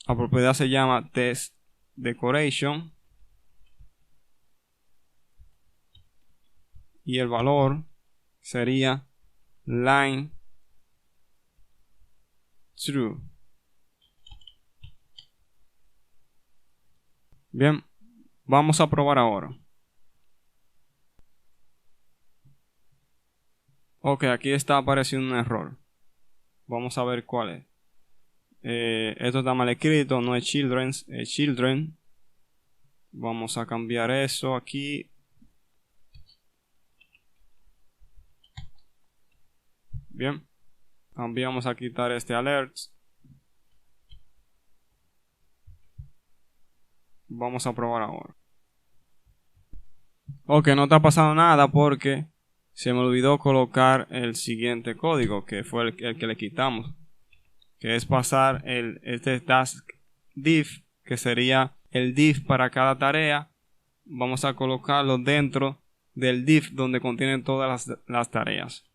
La propiedad se llama test decoration y el valor sería line true. Bien, vamos a probar ahora. Ok, aquí está apareciendo un error. Vamos a ver cuál es. Esto está mal escrito, no es children, es children. Vamos a cambiar eso aquí. Bien, vamos a quitar este alert. Vamos a probar ahora. Ok, no está pasando nada porque se me olvidó colocar el siguiente código, que fue el que le quitamos, que es pasar este task div, que sería el div para cada tarea. Vamos a colocarlo dentro del div donde contienen todas las tareas.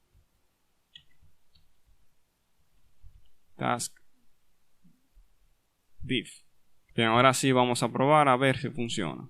Task div. Bien, ahora sí vamos a probar a ver si funciona.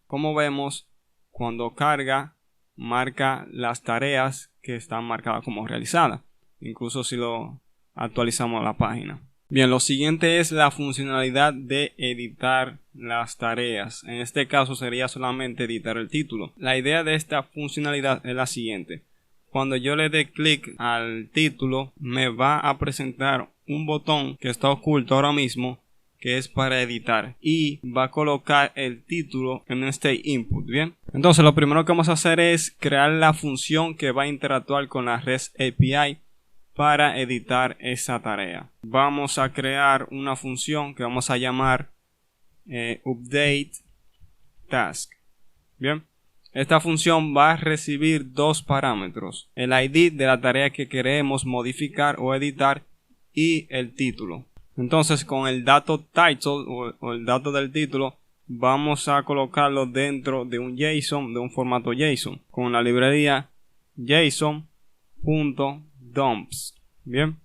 Como vemos, cuando carga, marca las tareas que están marcadas como realizadas, incluso si lo actualizamos a la página. Bien, lo siguiente es la funcionalidad de editar las tareas. En este caso sería solamente editar el título. La idea de esta funcionalidad es la siguiente. Cuando yo le dé clic al título, me va a presentar un botón que está oculto ahora mismo, que es para editar, y va a colocar el título en este input. Bien, entonces lo primero que vamos a hacer es crear la función que va a interactuar con la REST API para editar esa tarea. Vamos a crear una función que vamos a llamar update task. Bien, esta función va a recibir dos parámetros: el ID de la tarea que queremos modificar o editar y el título. Entonces, con el dato title o el dato del título, vamos a colocarlo dentro de un JSON, de un formato JSON, con la librería json.dumps. Bien,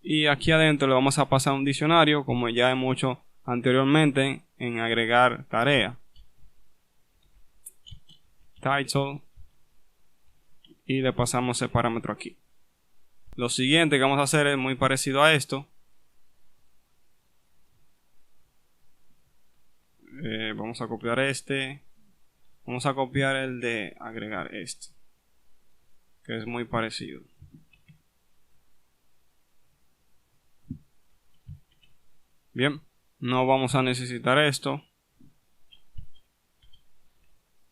y aquí adentro le vamos a pasar un diccionario, como ya hemos hecho anteriormente en agregar tarea. Title, y le pasamos el parámetro aquí. Lo siguiente que vamos a hacer es muy parecido a esto. Vamos a copiar este. Vamos a copiar el de agregar este, que es muy parecido. Bien, no vamos a necesitar esto.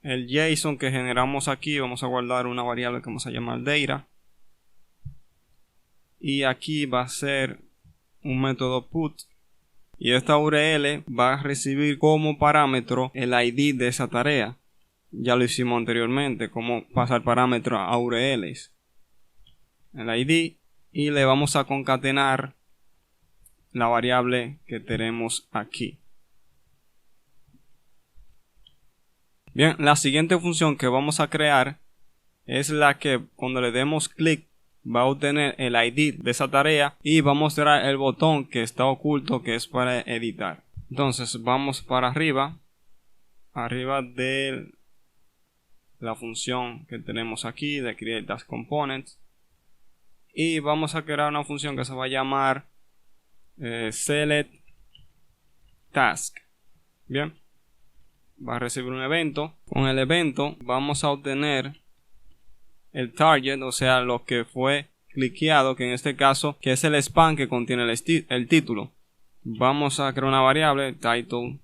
El JSON que generamos aquí, vamos a guardar una variable que vamos a llamar data. Y aquí va a ser un método put. Y esta URL va a recibir como parámetro el ID de esa tarea. Ya lo hicimos anteriormente, como pasar parámetro a URLs. El ID, y le vamos a concatenar la variable que tenemos aquí. Bien, la siguiente función que vamos a crear es la que cuando le demos clic va a obtener el ID de esa tarea y va a mostrar el botón que está oculto, que es para editar. Entonces vamos para arriba de la función que tenemos aquí de create task components, y vamos a crear una función que se va a llamar select task. Bien, va a recibir un evento. Con el evento vamos a obtener el target, o sea, lo que fue cliqueado, que en este caso que es el span que contiene el título. Vamos a crear una variable title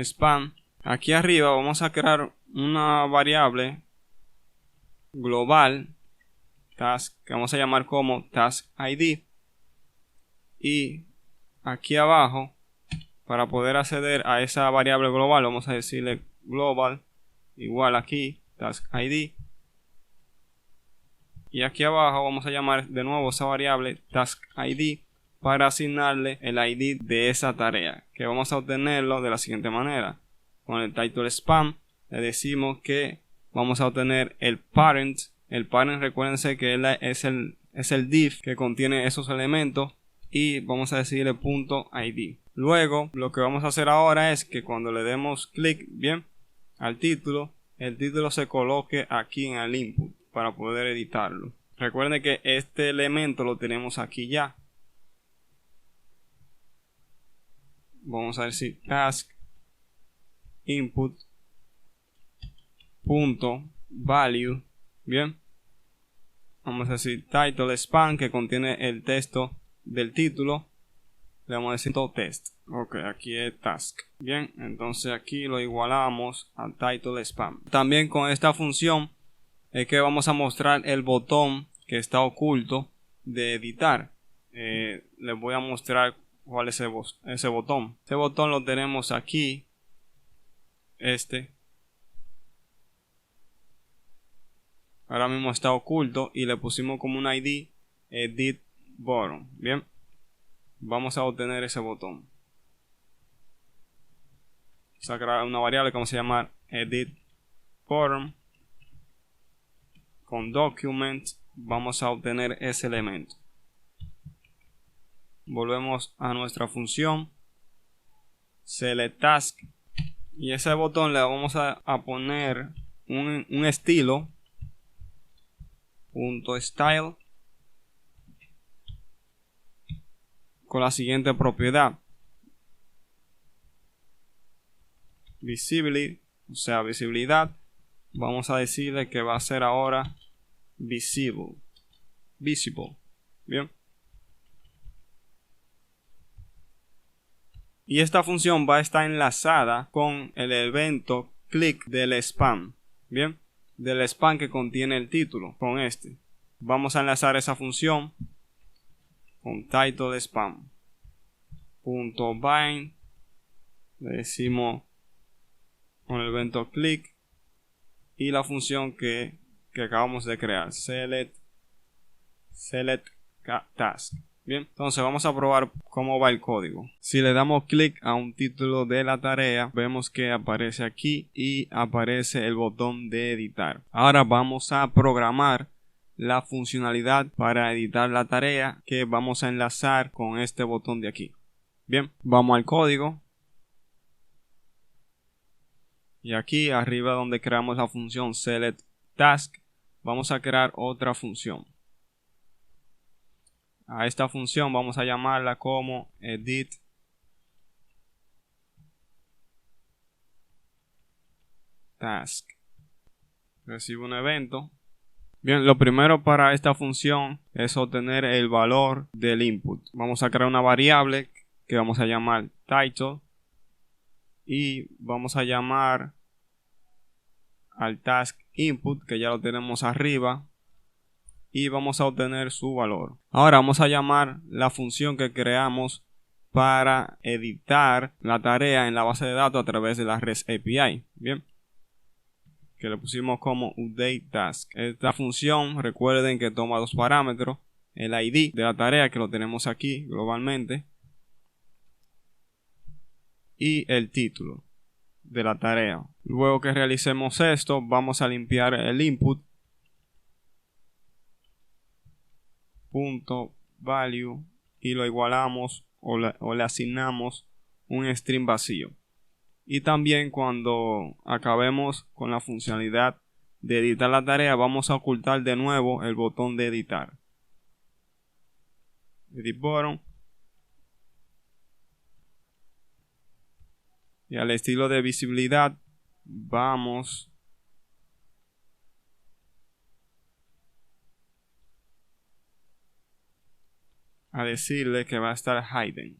span. Aquí arriba vamos a crear una variable global task que vamos a llamar como task ID, y aquí abajo, para poder acceder a esa variable global, vamos a decirle global igual aquí task ID, y aquí abajo vamos a llamar de nuevo esa variable task ID para asignarle el ID de esa tarea, que vamos a obtenerlo de la siguiente manera. Con el title spam le decimos que vamos a obtener el parent. El parent, recuérdense que es el div que contiene esos elementos, y vamos a decirle .id. Luego lo que vamos a hacer ahora es que cuando le demos clic bien al título, el título se coloque aquí en el input para poder editarlo. Recuerden que este elemento lo tenemos aquí ya. Vamos a decir task input .value. Bien, vamos a decir title span, que contiene el texto del título. Le vamos a decir test. Ok, aquí es task. Bien, entonces aquí lo igualamos a title spam. También con esta función es que vamos a mostrar el botón que está oculto de editar. Les voy a mostrar cuál es ese botón. Ese botón lo tenemos aquí. Ahora mismo está oculto y le pusimos como un ID edit button. Bien, vamos a obtener ese botón. Vamos a crear una variable que vamos a llamar edit button. Con document vamos a obtener ese elemento. Volvemos a nuestra función select task, y ese botón le vamos a poner un estilo .style con la siguiente propiedad: visibility, o sea, visibilidad. Vamos a decirle que va a ser ahora visible. Bien, y esta función va a estar enlazada con el evento click del spam. Bien, del spam que contiene el título. Con vamos a enlazar esa función con title spam .bind. Le decimos con el evento click y la función que acabamos de crear, select task. Bien, entonces vamos a probar cómo va el código. Si le damos clic a un título de la tarea, vemos que aparece aquí y aparece el botón de editar. Ahora vamos a programar la funcionalidad para editar la tarea que vamos a enlazar con este botón de aquí. Bien, vamos al código. Y aquí arriba donde creamos la función select task, vamos a crear otra función. A esta función vamos a llamarla como edit task. Recibe un evento. Bien, lo primero para esta función es obtener el valor del input. Vamos a crear una variable que vamos a llamar title y vamos a llamar al task input, que ya lo tenemos arriba, y vamos a obtener su valor. Ahora vamos a llamar la función que creamos para editar la tarea en la base de datos a través de la REST API. Bien, que le pusimos como update task. Esta función, recuerden que toma dos parámetros: el ID de la tarea, que lo tenemos aquí globalmente, y el título de la tarea. Luego que realicemos esto, vamos a limpiar el input .value y lo igualamos o le asignamos un string vacío. Y también cuando acabemos con la funcionalidad de editar la tarea, vamos a ocultar de nuevo el botón de editar. Edit button. Y al estilo de visibilidad vamos a decirle que va a estar hidden.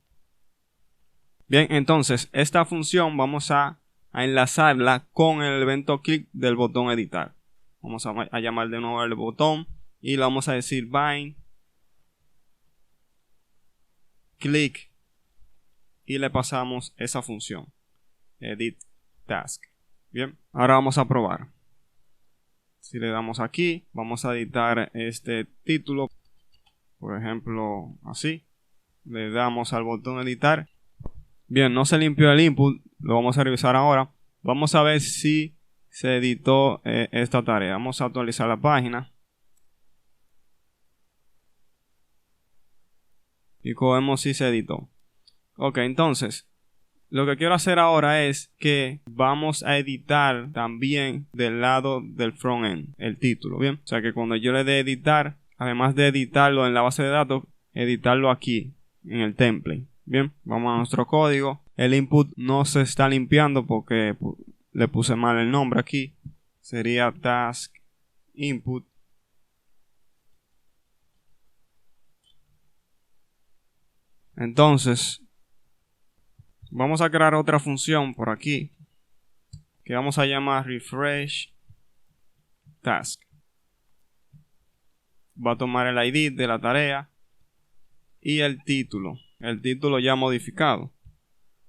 Bien, entonces esta función vamos a enlazarla con el evento click del botón editar. Vamos a llamar de nuevo el botón y le vamos a decir bind click y le pasamos esa función edit task. Bien, ahora vamos a probar. Si le damos aquí, vamos a editar este título, por ejemplo así. Le damos al botón editar. Bien, no se limpió el input. Lo vamos a revisar ahora. Vamos a ver si se editó esta tarea. Vamos a actualizar la página. Y vemos si se editó. Ok, entonces lo que quiero hacer ahora es que vamos a editar también del lado del frontend el título. Bien, o sea que cuando yo le dé editar, además de editarlo en la base de datos, editarlo aquí en el template. Bien, vamos a nuestro código. El input no se está limpiando porque le puse mal el nombre aquí. Sería task input. Entonces vamos a crear otra función por aquí que vamos a llamar refresh task. Va a tomar el ID de la tarea y el título ya modificado.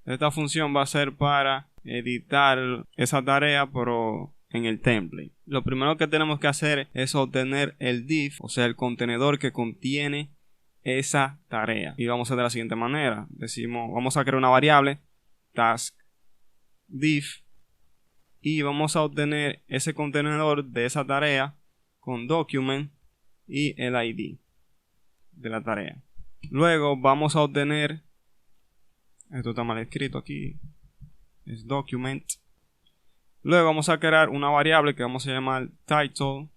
Esta función va a ser para editar esa tarea pero en el template. Lo primero que tenemos que hacer es obtener el div, o sea el contenedor que contiene esa tarea, y vamos a hacer de la siguiente manera. Decimos, vamos a crear una variable task div y vamos a obtener ese contenedor de esa tarea con document y el ID de la tarea. Luego vamos a obtener, esto está mal escrito aquí, es document. Luego vamos a crear una variable que vamos a llamar title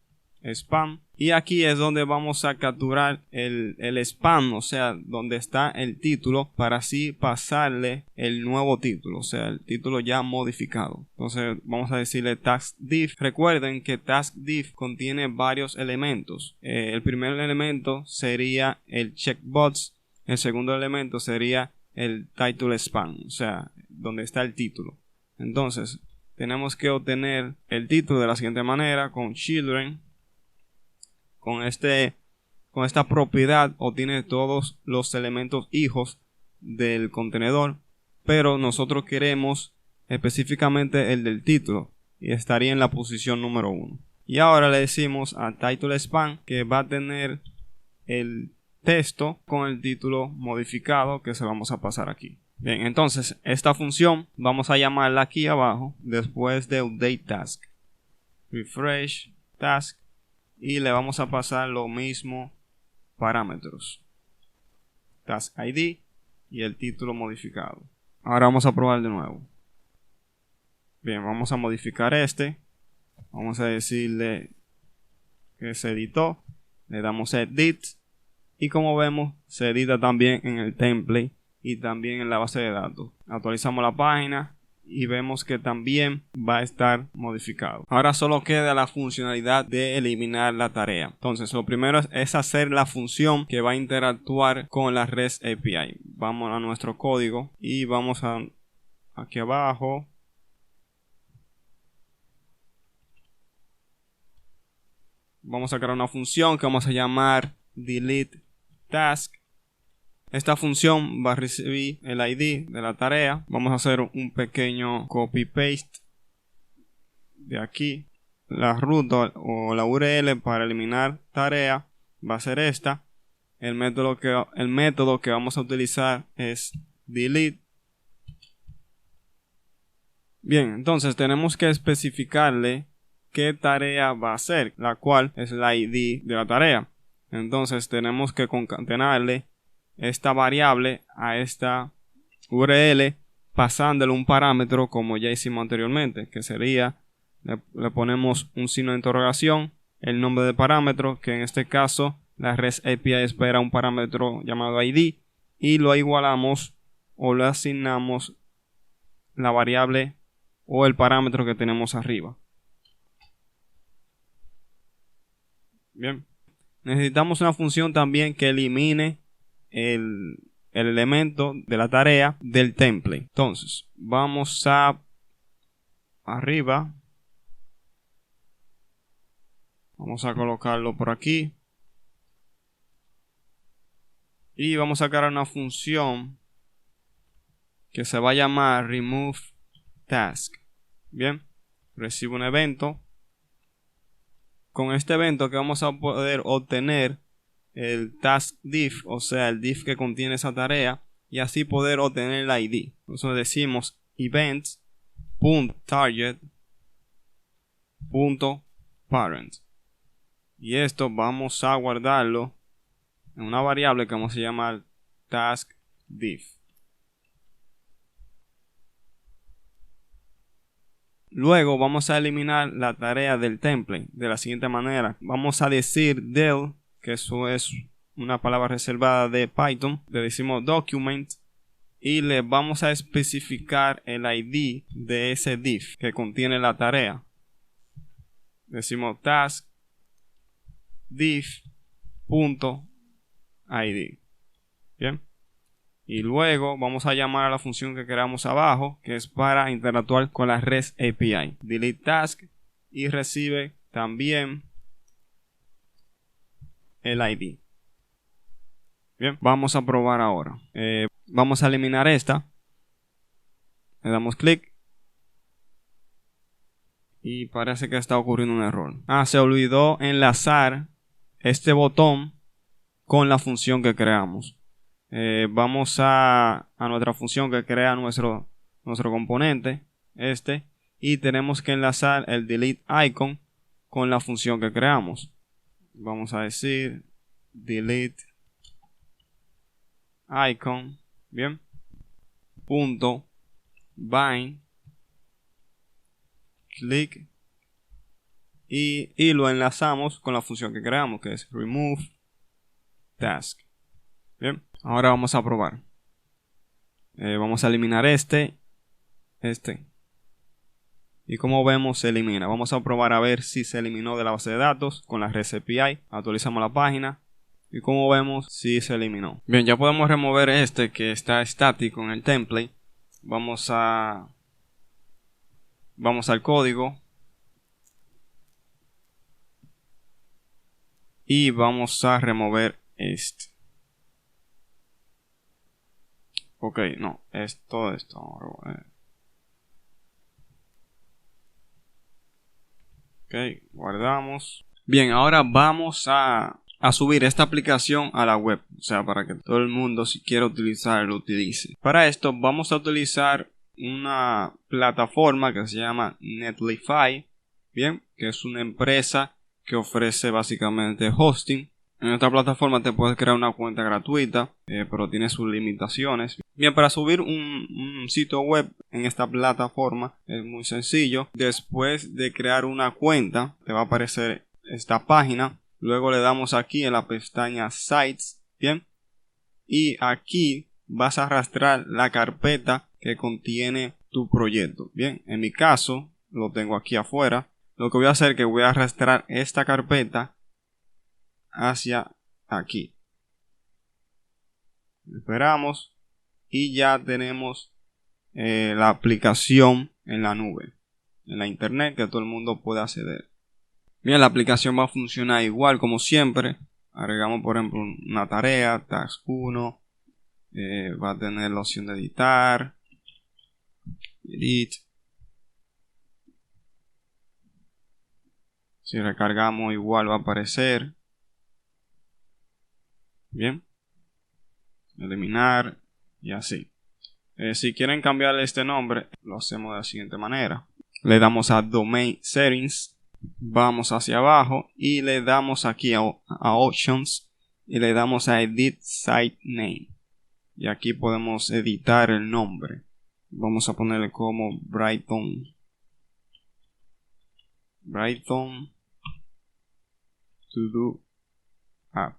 spam, y aquí es donde vamos a capturar el spam, o sea donde está el título, para así pasarle el nuevo título, o sea el título ya modificado. Entonces vamos a decirle task div. Recuerden que task div contiene varios elementos. El primer elemento sería el checkbox, el segundo elemento sería el title spam, o sea donde está el título. Entonces tenemos que obtener el título de la siguiente manera, con children. Con esta propiedad obtiene todos los elementos hijos del contenedor, pero nosotros queremos específicamente el del título y estaría en la posición número 1. Y ahora le decimos a title span que va a tener el texto con el título modificado que se lo vamos a pasar aquí. Bien, entonces esta función vamos a llamarla aquí abajo después de update task, refresh task, y le vamos a pasar los mismos parámetros, task ID y el título modificado. Ahora vamos a probar de nuevo. Bien, vamos a modificar vamos a decirle que se editó, le damos edit y como vemos se edita también en el template y también en la base de datos. Actualizamos la página y vemos que también va a estar modificado. Ahora solo queda la funcionalidad de eliminar la tarea. Entonces lo primero es hacer la función que va a interactuar con la REST API. Vamos a nuestro código y vamos a aquí abajo. Vamos a crear una función que vamos a llamar delete task. Esta función va a recibir el ID de la tarea. Vamos a hacer un pequeño copy paste de aquí. La ruta o la URL para eliminar tarea va a ser esta. El método que vamos a utilizar es delete. Bien, entonces tenemos que especificarle qué tarea va a ser, la cual es la ID de la tarea. Entonces tenemos que concatenarle esta variable a esta URL pasándole un parámetro como ya hicimos anteriormente, que sería, le ponemos un signo de interrogación, el nombre del parámetro, que en este caso la REST API espera un parámetro llamado ID, y lo igualamos o le asignamos la variable o el parámetro que tenemos arriba. Bien, necesitamos una función también que elimine el elemento de la tarea del template. Entonces vamos a arriba, vamos a colocarlo por aquí y vamos a crear una función que se va a llamar remove task. Bien, recibe un evento. Con este evento que vamos a poder obtener el task div, o sea, el div que contiene esa tarea, y así poder obtener el ID. Entonces decimos events.target.parent, y esto vamos a guardarlo en una variable que vamos a llamar task div. Luego vamos a eliminar la tarea del template de la siguiente manera. Vamos a decir del, que eso es una palabra reservada de Python. Le decimos document y le vamos a especificar el ID de ese div que contiene la tarea. Decimos task div.id. Bien. Y luego vamos a llamar a la función que creamos abajo, que es para interactuar con la REST API. Delete task y recibe también el ID. Bien, vamos a probar ahora. Vamos a eliminar esta. Le damos clic. Y parece que está ocurriendo un error. Se olvidó enlazar este botón con la función que creamos. Vamos a nuestra función que crea nuestro componente, y tenemos que enlazar el delete icon con la función que creamos. Vamos a decir delete icon, bien, punto bind, click, y lo enlazamos con la función que creamos, que es remove task. Bien, ahora vamos a probar. Vamos a eliminar este. Y como vemos, se elimina. Vamos a probar a ver si se eliminó de la base de datos con la REST API. Actualizamos la página. Y como vemos, sí se eliminó. Bien, ya podemos remover que está estático en el template. Vamos al código. Y vamos a remover este. Ok, no, es todo esto. Ok, guardamos. Bien, ahora vamos a subir esta aplicación a la web. O sea, para que todo el mundo, si quiere utilizar, lo utilice. Para esto vamos a utilizar una plataforma que se llama Netlify. Bien, que es una empresa que ofrece básicamente hosting. En esta plataforma te puedes crear una cuenta gratuita, pero tiene sus limitaciones. Bien, para subir un sitio web en esta plataforma es muy sencillo. Después de crear una cuenta, te va a aparecer esta página. Luego le damos aquí en la pestaña Sites, bien. Y aquí vas a arrastrar la carpeta que contiene tu proyecto. Bien, en mi caso lo tengo aquí afuera. Lo que voy a hacer es que voy a arrastrar esta carpeta hacia aquí. Esperamos y ya tenemos la aplicación en la nube, en la internet, que todo el mundo puede acceder. Bien, la aplicación va a funcionar igual como siempre. Agregamos por ejemplo una tarea, task 1, va a tener la opción de editar, edit. Si recargamos igual va a aparecer. Bien, eliminar y así. Si quieren cambiar este nombre, lo hacemos de la siguiente manera. Le damos a Domain Settings, vamos hacia abajo y le damos aquí a Options y le damos a Edit Site Name. Y aquí podemos editar el nombre. Vamos a ponerle como Brighton To Do App.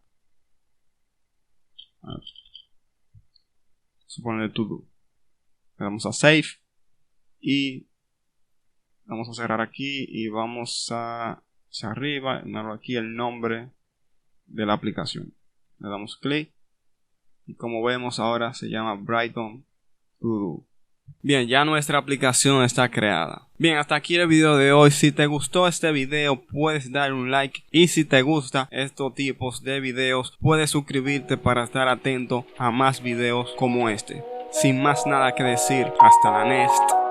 Suponer to do. Le damos a save y vamos a cerrar aquí y vamos hacia arriba, aquí el nombre de la aplicación. Le damos clic y como vemos ahora se llama Brighton To Do. Bien, ya nuestra aplicación está creada. Bien, hasta aquí el video de hoy. Si te gustó este video, puedes dar un like. Y si te gustan estos tipos de videos, puedes suscribirte para estar atento a más videos como este. Sin más nada que decir, hasta la next.